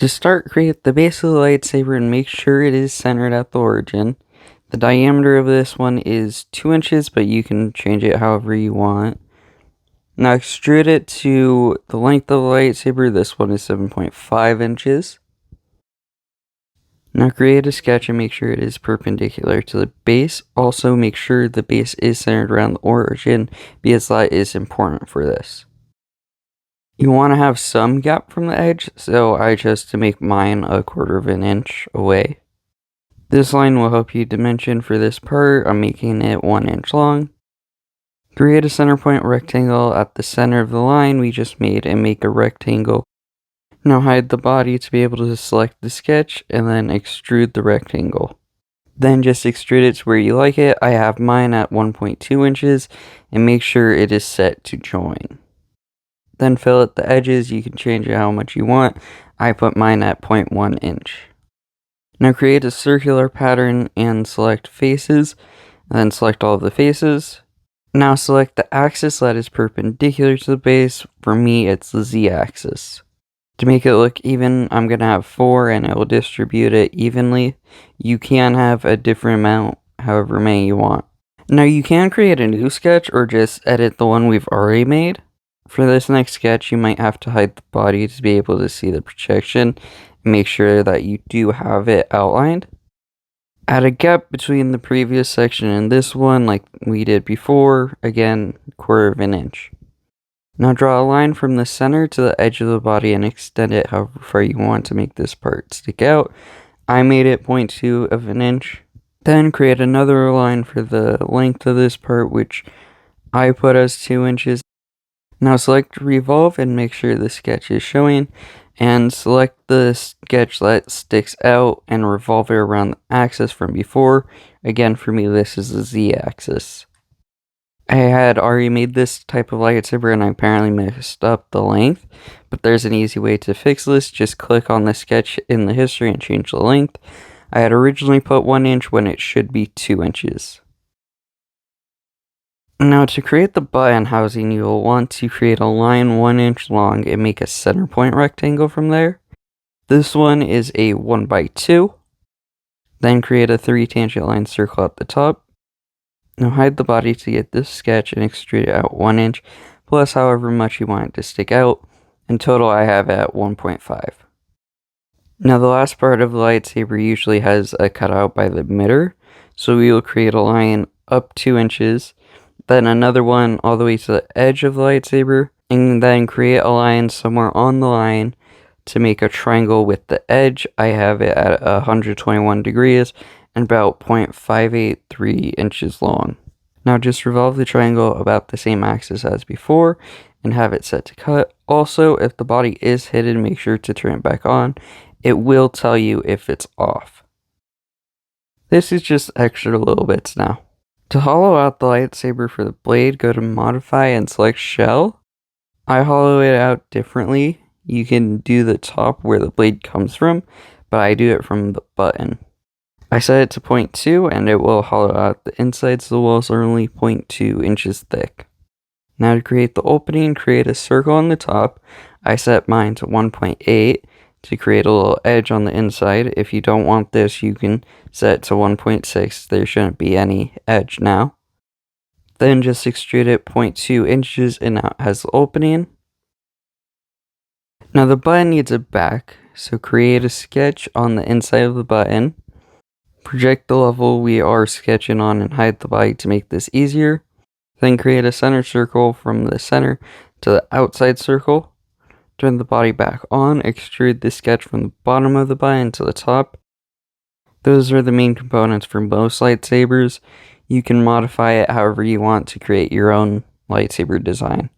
To start, create the base of the lightsaber and make sure it is centered at the origin. The diameter of this one is 2 inches, but you can change it however you want. Now extrude it to the length of the lightsaber. This one is 7.5 inches. Now create a sketch and make sure it is perpendicular to the base. Also make sure the base is centered around the origin because that is important for this. You want to have some gap from the edge, so I chose to make mine 1/4 of an inch away. This line will help you dimension for this part. I'm making it 1 inch long. Create a center point rectangle at the center of the line we just made and make a rectangle. Now hide the body to be able to select the sketch and then extrude the rectangle. Then just extrude it to where you like it. I have mine at 1.2 inches and make sure it is set to join. Then fill at the edges. You can change it how much you want. I put mine at 0.1 inch. Now create a circular pattern and select faces, and then select all of the faces. Now select the axis that is perpendicular to the base. For me, it's the z-axis. To make it look even, I'm going to have 4 and it will distribute it evenly. You can have a different amount, however many you want. Now you can create a new sketch or just edit the one we've already made. For this next sketch, you might have to hide the body to be able to see the projection and make sure that you do have it outlined. Add a gap between the previous section and this one like we did before, again, 1/4 of an inch. Now draw a line from the center to the edge of the body and extend it however far you want to make this part stick out. I made it 0.2 of an inch. Then create another line for the length of this part, which I put as 2 inches. Now select revolve and make sure the sketch is showing, and select the sketch that sticks out and revolve it around the axis from before. Again, for me, this is the z-axis. I had already made this type of lightsaber and I apparently messed up the length, but there's an easy way to fix this. Just click on the sketch in the history and change the length. I had originally put 1 inch when it should be 2 inches. Now to create the button housing, you will want to create a line 1 inch long and make a center point rectangle from there. This one is a 1x2. Then create a 3 tangent line circle at the top. Now hide the body to get this sketch and extrude it out 1 inch, plus however much you want it to stick out. In total, I have at 1.5. Now the last part of the lightsaber usually has a cutout by the emitter, so we will create a line up 2 inches, then another one all the way to the edge of the lightsaber, and then create a line somewhere on the line to make a triangle with the edge. I have it at 121 degrees and about 0.583 inches long. Now just revolve the triangle about the same axis as before and have it set to cut. Also, if the body is hidden, make sure to turn it back on. It will tell you if it's off. This is just extra little bits now. To hollow out the lightsaber for the blade, go to Modify and select Shell. I hollow it out differently. You can do the top where the blade comes from, but I do it from the button. I set it to 0.2 and it will hollow out the insides. The walls are only 0.2 inches thick. Now to create the opening, create a circle on the top. I set mine to 1.8 to create a little edge on the inside. If you don't want this, you can set it to 1.6. There shouldn't be any edge now. Then just extrude it 0.2 inches and now it has the opening. Now the button needs a back, so create a sketch on the inside of the button. Project the level we are sketching on and hide the body to make this easier. Then create a center circle from the center to the outside circle. Turn the body back on, extrude the sketch from the bottom of the button to the top. Those are the main components for most lightsabers. You can modify it however you want to create your own lightsaber design.